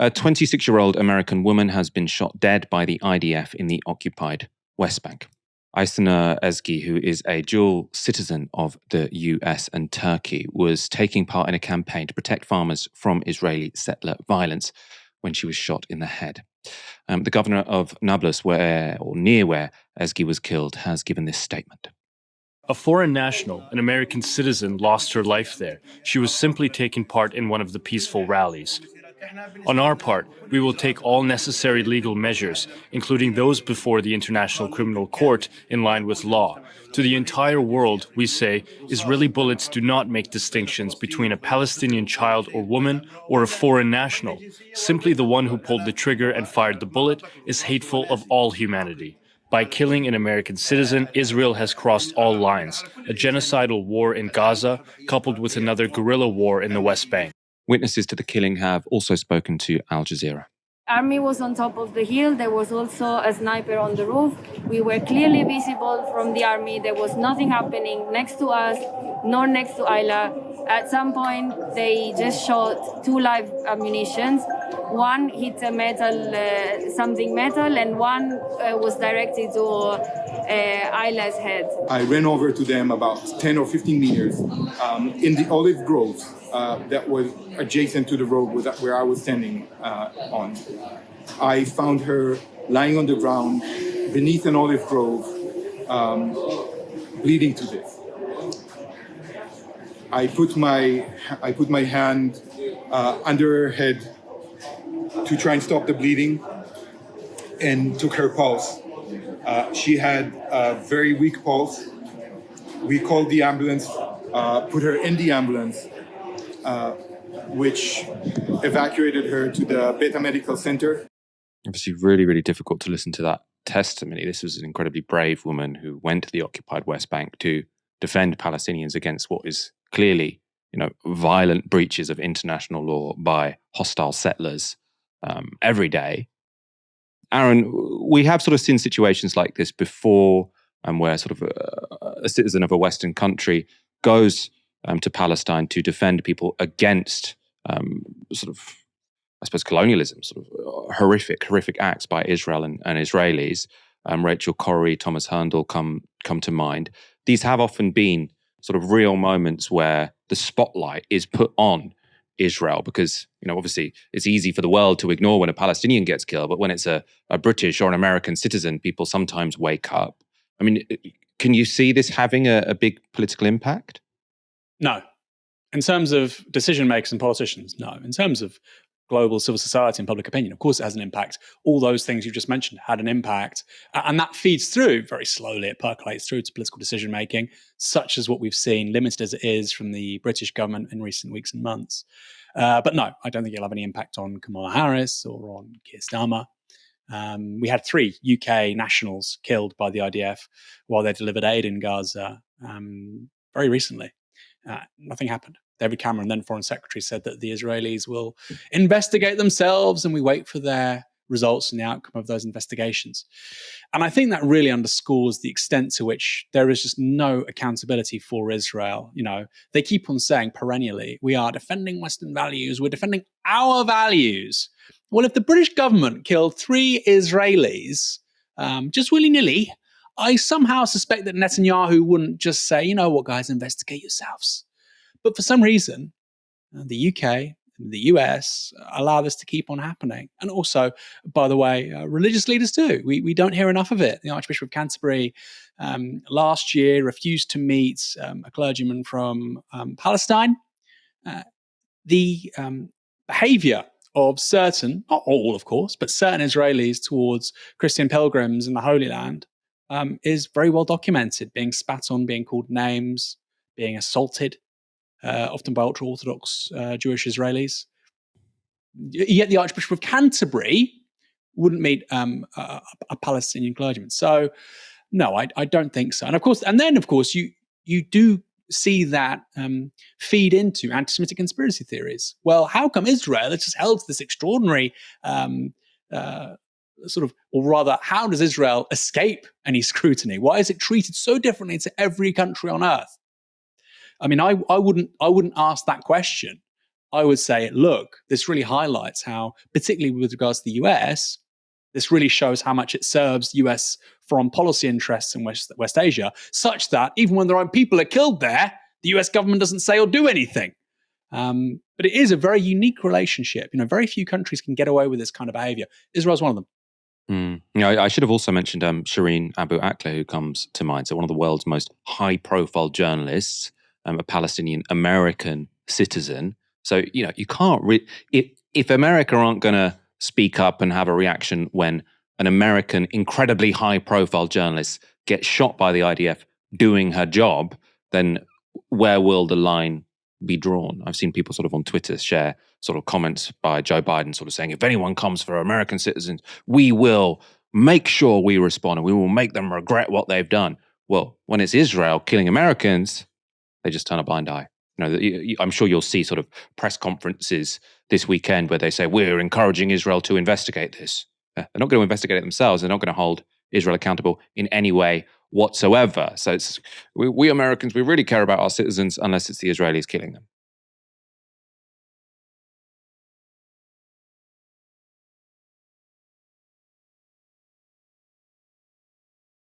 A 26-year-old American woman has been shot dead by the IDF in the occupied West Bank. Aysenur Ezgi, who is a dual citizen of the US and Turkey, was taking part in a campaign to protect farmers from Israeli settler violence when she was shot in the head. The governor of Nablus, near where Ezgi was killed, has given this statement. A foreign national, an American citizen, lost her life there. She was simply taking part in one of the peaceful rallies. On our part, we will take all necessary legal measures, including those before the International Criminal Court, in line with law. To the entire world, we say, Israeli bullets do not make distinctions between a Palestinian child or woman or a foreign national. Simply the one who pulled the trigger and fired the bullet is hateful of all humanity. By killing an American citizen, Israel has crossed all lines, a genocidal war in Gaza, coupled with another guerrilla war in the West Bank. Witnesses to the killing have also spoken to Al Jazeera. Army was on top of the hill. There was also a sniper on the roof. We were clearly visible from the army. There was nothing happening next to us, nor next to Ayla. At some point, they just shot 2 live ammunitions. One hit a something metal, and one was directed to Ayla's head. I ran over to them about 10 or 15 meters in the olive grove that was adjacent to the road where I was standing on. I found her lying on the ground beneath an olive grove, bleeding to death. I put my hand under her head to try and stop the bleeding and took her pulse. She had a very weak pulse. We called the ambulance, put her in the ambulance, which evacuated her to the Beta Medical Center. Obviously, really, really difficult to listen to that testimony. This was an incredibly brave woman who went to the occupied West Bank to defend Palestinians against what is clearly, violent breaches of international law by hostile settlers every day. Aaron, we have sort of seen situations like this before, where sort of a citizen of a Western country goes to Palestine to defend people against colonialism, sort of horrific acts by Israel and Israelis. Rachel Corrie, Thomas Herndl come to mind. These have often been sort of real moments where the spotlight is put on Israel because, obviously it's easy for the world to ignore when a Palestinian gets killed, but when it's a British or an American citizen, people sometimes wake up. I mean, can you see this having a big political impact? No. In terms of decision makers and politicians, no. In terms of global civil society and public opinion, of course it has an impact. All those things you just mentioned had an impact. And that feeds through very slowly. It percolates through to political decision making, such as what we've seen, limited as it is from the British government in recent weeks and months. But no, I don't think it'll have any impact on Kamala Harris or on Keir Starmer. We had 3 UK nationals killed by the IDF while they delivered aid in Gaza very recently. Nothing happened. David Cameron, then Foreign Secretary, said that the Israelis will investigate themselves and we wait for their results and the outcome of those investigations. And I think that really underscores the extent to which there is just no accountability for Israel. They keep on saying perennially, we are defending Western values, we're defending our values. Well, if the British government killed 3 Israelis just willy-nilly, I somehow suspect that Netanyahu wouldn't just say, you know what, guys, investigate yourselves. But for some reason, the UK and the US allow this to keep on happening. And also, by the way, religious leaders too. We don't hear enough of it. The Archbishop of Canterbury last year refused to meet a clergyman from Palestine. The behavior of certain, not all of course, but certain Israelis towards Christian pilgrims in the Holy Land is very well documented, being spat on, being called names, being assaulted. Often by ultra-Orthodox Jewish Israelis. Yet the Archbishop of Canterbury wouldn't meet a Palestinian clergyman. So, no, I don't think so. And of course, you do see that feed into anti-Semitic conspiracy theories. Well, how come Israel is just held to this extraordinary or rather, how does Israel escape any scrutiny? Why is it treated so differently to every country on earth? I mean, I wouldn't ask that question I would say, look, this really highlights how, particularly with regards to the US, this really shows how much it serves US foreign policy interests in West Asia, such that even when their own people are killed there, the US government doesn't say or do anything. But it is a very unique relationship. Very few countries can get away with this kind of behavior. Israel's one of them. I should have also mentioned Shireen Abu Akleh, who comes to mind. So one of the world's most high-profile journalists, a Palestinian American citizen. So you can't if America aren't going to speak up and have a reaction when an American, incredibly high-profile journalist gets shot by the IDF doing her job, then where will the line be drawn? I've seen people sort of on Twitter share sort of comments by Joe Biden sort of saying, if anyone comes for American citizens, we will make sure we respond and we will make them regret what they've done. Well, when it's Israel killing Americans, they just turn a blind eye. I'm sure you'll see sort of press conferences this weekend where they say, we're encouraging Israel to investigate this. They're not going to investigate it themselves. They're not going to hold Israel accountable in any way whatsoever. So we Americans, we really care about our citizens unless it's the Israelis killing them.